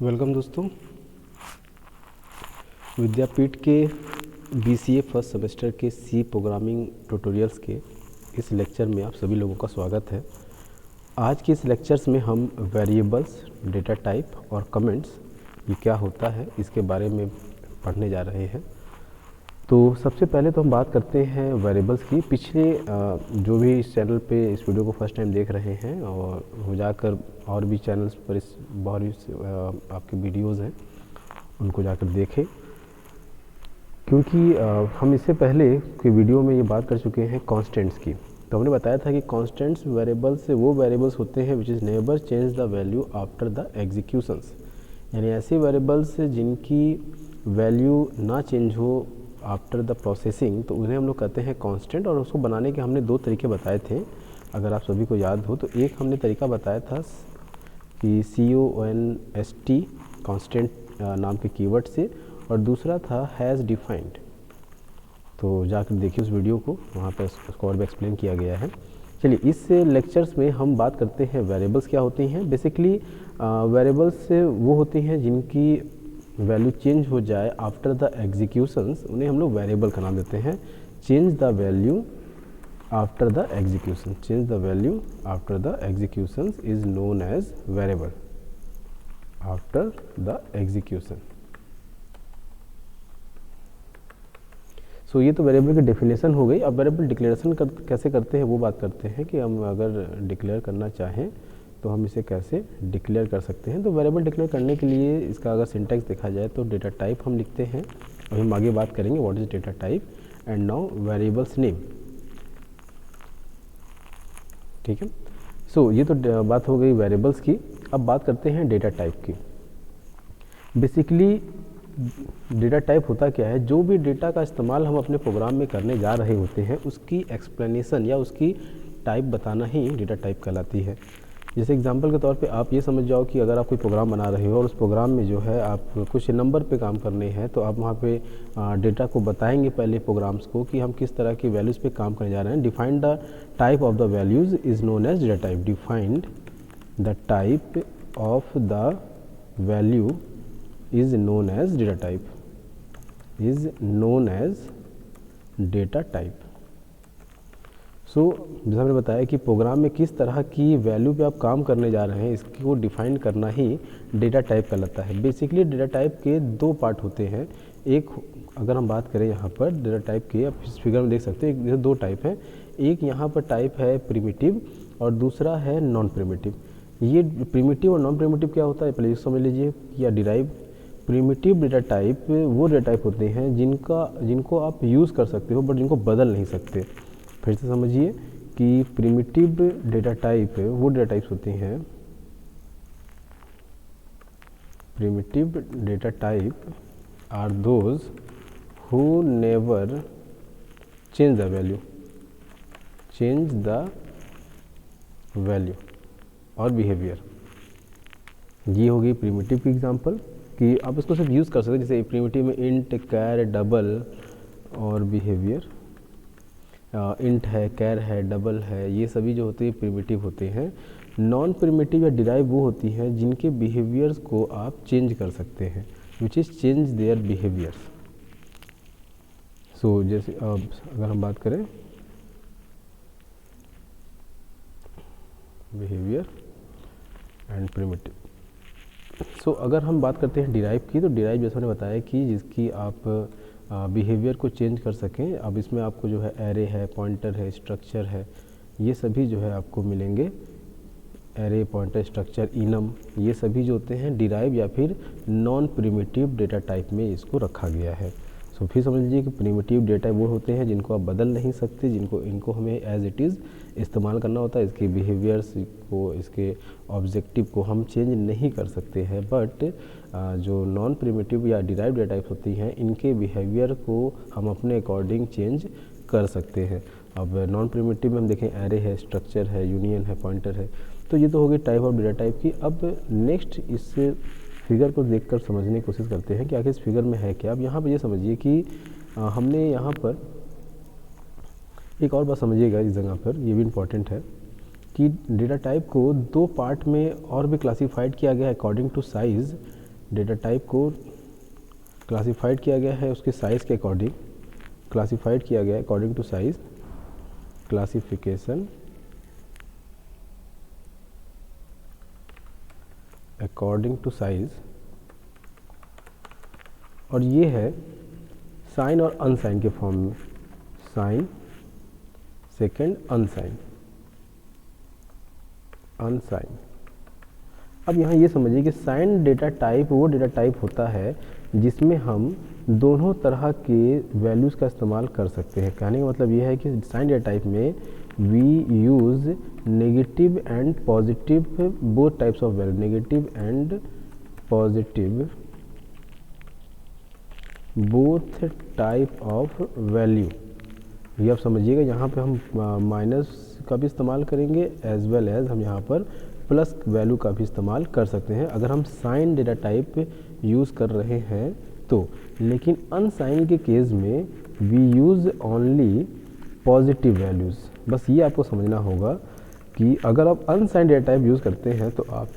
Welcome दोस्तों, विद्यापीठ के BCA first semester के सी प्रोग्रामिंग ट्यूटोरियल्स के इस लेक्चर में आप सभी लोगों का स्वागत है। आज के इस लेक्चर्स में हम वेरिएबल्स, डेटा टाइप और कमेंट्स ये क्या होता है इसके बारे में पढ़ने जा रहे हैं। तो सबसे पहले तो हम बात करते हैं वेरिएबल्स की। पिछले जो भी इस चैनल पे इस वीडियो को फर्स्ट टाइम देख रहे हैं और हो जाकर और भी चैनल्स पर इस बहुत भी आपके वीडियोज़ हैं उनको जाकर देखें, क्योंकि हम इससे पहले के वीडियो में ये बात कर चुके हैं कांस्टेंट्स की। तो हमने बताया था कि कांस्टेंट्स वेरिएबल्स से वो वेरिएबल्स होते हैं which is never change the value after the executions, यानी ऐसे वेरिएबल्स जिनकी वैल्यू ना चेंज हो आफ्टर द प्रोसेसिंग, तो उन्हें हम लोग कहते हैं कांस्टेंट। और उसको बनाने के हमने दो तरीके बताए थे, अगर आप सभी को याद हो। तो एक हमने तरीका बताया था कि CONST कांस्टेंट नाम के कीवर्ड से, और दूसरा था हैज़ डिफाइंड। तो जाकर देखिए उस वीडियो को, वहाँ पर उसको और भी एक्सप्लेन किया गया है। चलिए इस लेक्चर्स में हम बात करते हैं वेरिएबल्स क्या होती हैं। बेसिकली वेरिएबल्स वो होती हैं जिनकी वैल्यू चेंज हो जाए आफ्टर द एग्जीक्यूशंस, उन्हें हम लोग वेरिएबल का नाम देते हैं। Change the value after the execution, change the value after the executions is known as variable after the execution. So ये तो वेरिएबल की डेफिनेशन हो गई। अब वेरिएबल डिक्लेरेशन कैसे करते हैं वो बात करते हैं कि हम अगर डिक्लेयर करना चाहें तो हम इसे कैसे डिक्लेयर कर सकते हैं। तो वेरिएबल डिक्लेयर करने के लिए इसका अगर सिंटैक्स देखा जाए तो डेटा टाइप हम लिखते हैं, और हम आगे बात करेंगे what is data type and now variables name. ठीक है, सो ये तो बात हो गई वेरिएबल्स की। अब बात करते हैं डेटा टाइप की। बेसिकली डेटा टाइप होता क्या है, जो भी डेटा का इस्तेमाल हम अपने प्रोग्राम में करने जा रहे होते हैं उसकी एक्सप्लेनेशन या उसकी टाइप बताना ही डेटा टाइप कहलाती है। जैसे एग्जांपल के तौर पे आप ये समझ जाओ कि अगर आप कोई प्रोग्राम बना रहे हो और उस प्रोग्राम में जो है आप कुछ नंबर पे काम करने हैं, तो आप वहाँ पे डेटा को बताएंगे पहले प्रोग्राम्स को कि हम किस तरह की वैल्यूज़ पे काम करने जा रहे हैं। Defined the type of the values is known as data type. Defined the type of the value is known as data type, is known as data type। सो जैसा मैंने बताया कि प्रोग्राम में किस तरह की वैल्यू पे आप काम करने जा रहे हैं इसको डिफाइन करना ही डेटा टाइप कहलाता है। बेसिकली डेटा टाइप के दो पार्ट होते हैं। एक अगर हम बात करें यहाँ पर डेटा टाइप के, आप इस फिगर में देख सकते हैं दो टाइप हैं। एक यहाँ पर टाइप है प्रिमिटिव और दूसरा है नॉन प्रिमिटिव। ये प्रिमिटिव और नॉन प्रिमिटिव क्या होता है पहले समझ लीजिए, या डिराइव। प्रिमिटिव डेटा टाइप वो डेटा टाइप होते हैं जिनको आप यूज़ कर सकते हो बट जिनको बदल नहीं सकते। फिर से समझिए कि प्रिमिटिव डेटा टाइप वो डेटा टाइप्स होते हैं, primitive data type are those who never change the value, change the value और बिहेवियर। ये हो गई प्रिमिटिव की एग्जांपल कि आप इसको सिर्फ यूज़ कर सकते हैं। जैसे प्रिमिटिव में इंट, कैर, डबल और बिहेवियर। इंट है, कैर है, डबल है, ये सभी जो होते हैं प्रिमिटिव होते हैं। नॉन प्रिमिटिव या डिराइव वो होती हैं जिनके बिहेवियर्स को आप चेंज कर सकते हैं, which is change their behaviours. So जैसे अगर हम बात करें बिहेवियर एंड प्रिमिटिव। सो अगर हम बात करते हैं डिराइव की, तो डिराइव जैसा मैंने बताया कि जिसकी आप बिहेवियर को चेंज कर सकें। अब इसमें आपको जो है एरे है, पॉइंटर है, स्ट्रक्चर है, ये सभी जो है आपको मिलेंगे। एरे, पॉइंटर, स्ट्रक्चर, इनम, ये सभी जो होते हैं डिराइव या फिर नॉन प्रिमिटिव डेटा टाइप में इसको रखा गया है। सो फिर समझ लीजिए कि प्रिमिटिव डेटा वो होते हैं जिनको आप बदल नहीं सकते, इनको हमें एज इट इज़ इस्तेमाल करना होता है। इसके बिहेवियर्स को, इसके ऑब्जेक्टिव को हम चेंज नहीं कर सकते हैं। बट जो नॉन प्रिमिटिव या डिराइव डेटा टाइप्स होती हैं इनके बिहेवियर को हम अपने अकॉर्डिंग चेंज कर सकते हैं। अब नॉन प्रिमिटिव में हम देखें एरे है, स्ट्रक्चर है, यूनियन है, पॉइंटर है। तो ये तो हो गई टाइप ऑफ डेटा टाइप की। अब नेक्स्ट इस फिगर को देखकर समझने की कोशिश करते हैं कि आखिर इस फिगर में है क्या। अब यहाँ पर ये समझिए कि हमने यहाँ पर एक और बात समझिएगा इस जगह पर, ये भी इम्पॉर्टेंट है कि डेटा टाइप को दो पार्ट में और भी क्लासीफाइड किया गया है according to size. Data type को क्लासिफाइड किया गया है उसके साइज़ के अकॉर्डिंग, क्लासिफाइड किया गया है according to size, classification according to size, और ये है साइन और अनसाइन के फॉर्म में, साइन सेकेंड अनसाइन, अनसाइन। अब यहाँ ये समझिए कि साइन डेटा टाइप वो डेटा टाइप होता है जिसमें हम दोनों तरह के वैल्यूज़ का इस्तेमाल कर सकते हैं। कहने का मतलब ये है कि साइन डेटा टाइप में we use negative and positive both types of value, negative and positive both type of value. ये आप समझिएगा, यहाँ पे हम माइनस का भी इस्तेमाल करेंगे एज वेल एज हम यहाँ पर प्लस वैल्यू का भी इस्तेमाल कर सकते हैं अगर हम साइन डेटा टाइप यूज़ कर रहे हैं तो। लेकिन अनसाइन के केस में we use only positive values. बस ये आपको समझना होगा कि अगर आप अनसाइन डेटा टाइप यूज़ करते हैं तो आप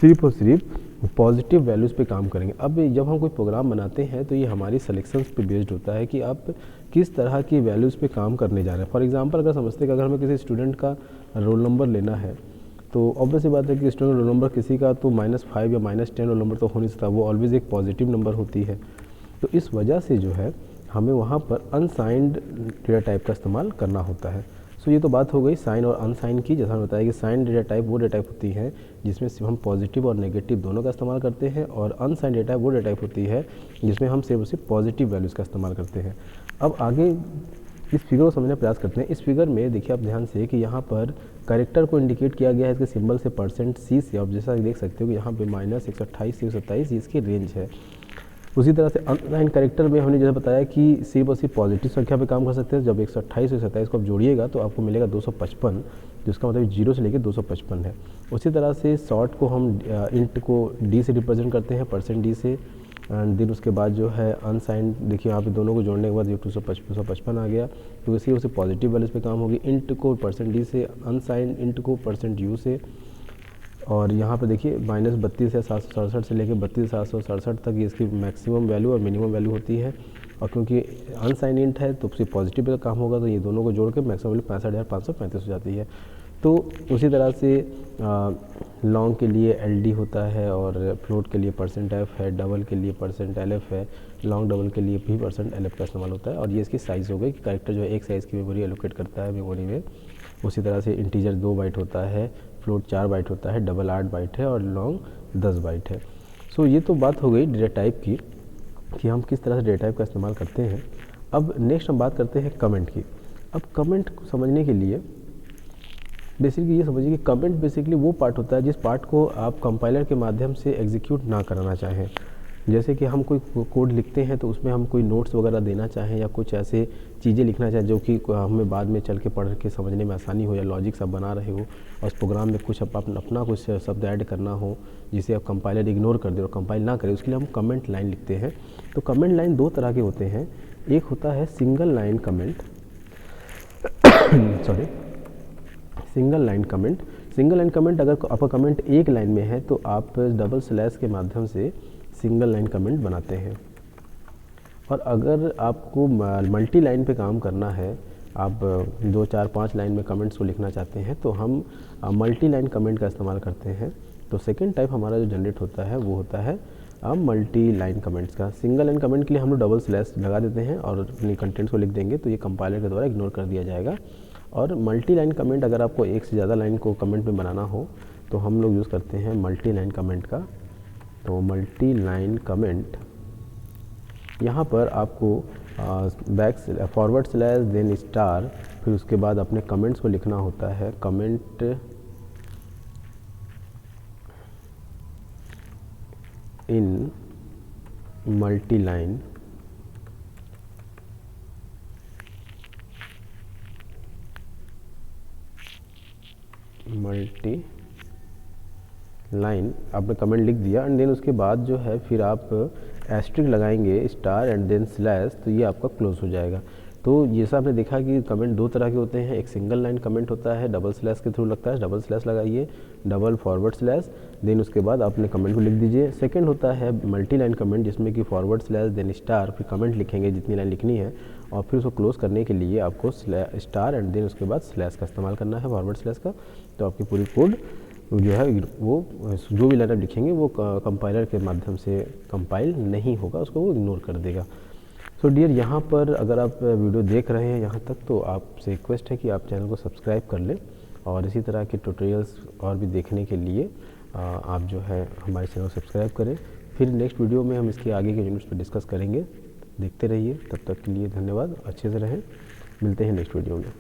सिर्फ और सिर्फ पॉजिटिव वैल्यूज़ पे काम करेंगे। अब जब हम कोई प्रोग्राम बनाते हैं तो ये हमारी सिलेक्शंस पे बेस्ड होता है कि आप किस तरह की वैल्यूज़ पे काम करने जा रहे हैं। फॉर एग्जांपल अगर समझते हैं कि अगर हमें किसी स्टूडेंट का रोल नंबर लेना है तो ऑब्वियस सी बात है कि स्टूडेंट रोल नंबर किसी का तो -5 या -10 रोल नंबर तो हो नहीं सकता, वो ऑलवेज़ एक पॉजिटिव नंबर होती है। तो इस वजह से जो है हमें वहाँ पर अनसाइंड डेटा टाइप का इस्तेमाल करना होता है। सो ये तो बात हो गई साइन और अनसाइन की। जैसा हमने बताया कि साइन डेटा टाइप वो डेटा टाइप होती है जिसमें सिर्फ हम पॉजिटिव और नेगेटिव दोनों का इस्तेमाल करते हैं, और अनसाइन डेटा टाइप वो डेटा टाइप होती है जिसमें हम सिर्फ और सिर्फ पॉजिटिव वैल्यूज़ का इस्तेमाल करते हैं। अब आगे इस फिगर को समझने का प्रयास करते हैं। इस फिगर में देखिए आप ध्यान से कि यहाँ पर कैरेक्टर को इंडिकेट किया गया है इसके सिंबल से %C से। आप जैसा देख सकते हो कि यहाँ पे -128 से 127 इसकी रेंज है। उसी तरह से अनसाइन कैरेक्टर में हमने जैसे बताया कि सिर्फ और सिर्फ पॉजिटिव संख्या पे काम कर सकते हैं। जब 128 और 127 को आप जोड़िएगा तो आपको मिलेगा 255, जिसका मतलब 0 से लेकर 255 है। उसी तरह से शॉर्ट को हम इंट को D से रिप्रेजेंट करते हैं, %D से। एंड देन उसके बाद जो है अनसाइन, देखिए यहाँ पे दोनों को जोड़ने के बाद ये 255 आ गया, तो इसी उसे पॉजिटिव वैल्यूज़ पे काम होगी। इंट को %D से, अनसाइन इंट को %U से। और यहाँ पे देखिए -32 या 767 से लेकर 32,767 तक ये इसकी मैक्सिमम वैल्यू और मिनिमम वैल्यू होती है। और क्योंकि अनसाइन इंट है तो सिर्फ पॉजिटिव का काम होगा, तो ये दोनों को जोड़ के मैक्सिमम वैल्यू 65,535 हो जाती है। तो उसी तरह से लॉन्ग के लिए LD होता है, और फ्लोट के लिए %F है, डबल के लिए %LF है, लॉन्ग डबल के लिए भी %LF का इस्तेमाल होता है। और ये इसकी साइज़ हो गई कि कैरेक्टर जो है एक साइज़ की मेमोरी एलोकेट करता है मेमोरी में। उसी तरह से इंटीजर 2 बाइट होता है, फ्लोट 4 बाइट होता है, डबल 8 बाइट है, और लॉन्ग 10 बाइट है। सो ये तो बात हो गई डेटा टाइप की कि हम किस तरह से डेटा टाइप का इस्तेमाल करते हैं। अब नेक्स्ट हम बात करते हैं कमेंट की। अब कमेंट को समझने के लिए बेसिकली ये समझिए कि कमेंट बेसिकली वो पार्ट होता है जिस पार्ट को आप कंपाइलर के माध्यम से एग्जीक्यूट ना कराना चाहें। जैसे कि हम कोई कोड लिखते हैं तो उसमें हम कोई नोट्स वगैरह देना चाहें या कुछ ऐसे चीज़ें लिखना चाहें जो कि हमें बाद में चल के पढ़ के समझने में आसानी हो, या लॉजिक सब बना रहे हो और उस प्रोग्राम में कुछ अपना कुछ शब्द ऐड करना हो जिसे आप कंपाइलर इग्नोर कर दे और कंपाइल ना करे, उसके लिए हम कमेंट लाइन लिखते हैं। तो कमेंट लाइन 2 तरह के होते हैं। एक होता है single line comment sorry single line comment. Single line comment, अगर आपका कमेंट एक लाइन में है तो आप डबल स्लैश के माध्यम से सिंगल लाइन कमेंट बनाते हैं। और अगर आपको मल्टी लाइन पे काम करना है, आप 2, 4, 5 लाइन में कमेंट्स को लिखना चाहते हैं, तो हम मल्टी लाइन कमेंट का इस्तेमाल करते हैं। तो सेकंड टाइप हमारा जो जनरेट होता है वो होता है मल्टी लाइन कमेंट्स का। सिंगल लाइन कमेंट के लिए हम लोग डबल स्लैश लगा देते हैं और अपनी कंटेंट्स को लिख देंगे, तो ये कंपाइलर के द्वारा इग्नोर कर दिया जाएगा। और मल्टी लाइन कमेंट, अगर आपको एक से ज़्यादा लाइन को कमेंट में बनाना हो तो हम लोग यूज़ करते हैं मल्टी लाइन कमेंट का। तो मल्टी लाइन कमेंट, यहाँ पर आपको फॉरवर्ड स्लैश देन स्टार, फिर उसके बाद अपने कमेंट्स को लिखना होता है। Comment in multi line, multi line आपने कमेंट लिख दिया एंड देन उसके बाद जो है फिर आप एस्ट्रिक लगाएंगे स्टार एंड देन स्लैश, तो ये आपका क्लोज हो जाएगा। तो जैसा आपने देखा कि कमेंट 2 तरह के होते हैं। एक सिंगल लाइन कमेंट होता है, डबल स्लैश के थ्रू लगता है, डबल स्लैश लगाइए, डबल फॉरवर्ड स्लैश देन उसके बाद आप अपने कमेंट को लिख दीजिए। सेकंड होता है मल्टी लाइन कमेंट, जिसमें कि फॉरवर्ड स्लैश देन स्टार, फिर कमेंट लिखेंगे जितनी लाइन लिखनी है, और फिर उसको क्लोज करने के लिए आपको स्टार एंड देन उसके बाद स्लैश का इस्तेमाल करना है, फॉरवर्ड स्लैश का। तो आपकी पूरी कोड जो है वो जो भी लाइन आप लिखेंगे वो कंपाइलर के माध्यम से कंपाइल नहीं होगा, उसको वो इग्नोर कर देगा। सो डियर, यहाँ पर अगर आप वीडियो देख रहे हैं यहाँ तक, तो आपसे रिक्वेस्ट है कि आप चैनल को सब्सक्राइब कर लें, और इसी तरह के ट्यूटोरियल्स और भी देखने के लिए आप जो है हमारे चैनल को सब्सक्राइब करें। फिर नेक्स्ट वीडियो में हम इसके आगे के यूनिट्स पर डिस्कस करेंगे। देखते रहिए, तब तक के लिए धन्यवाद, अच्छे से रहें, मिलते हैं नेक्स्ट वीडियो में।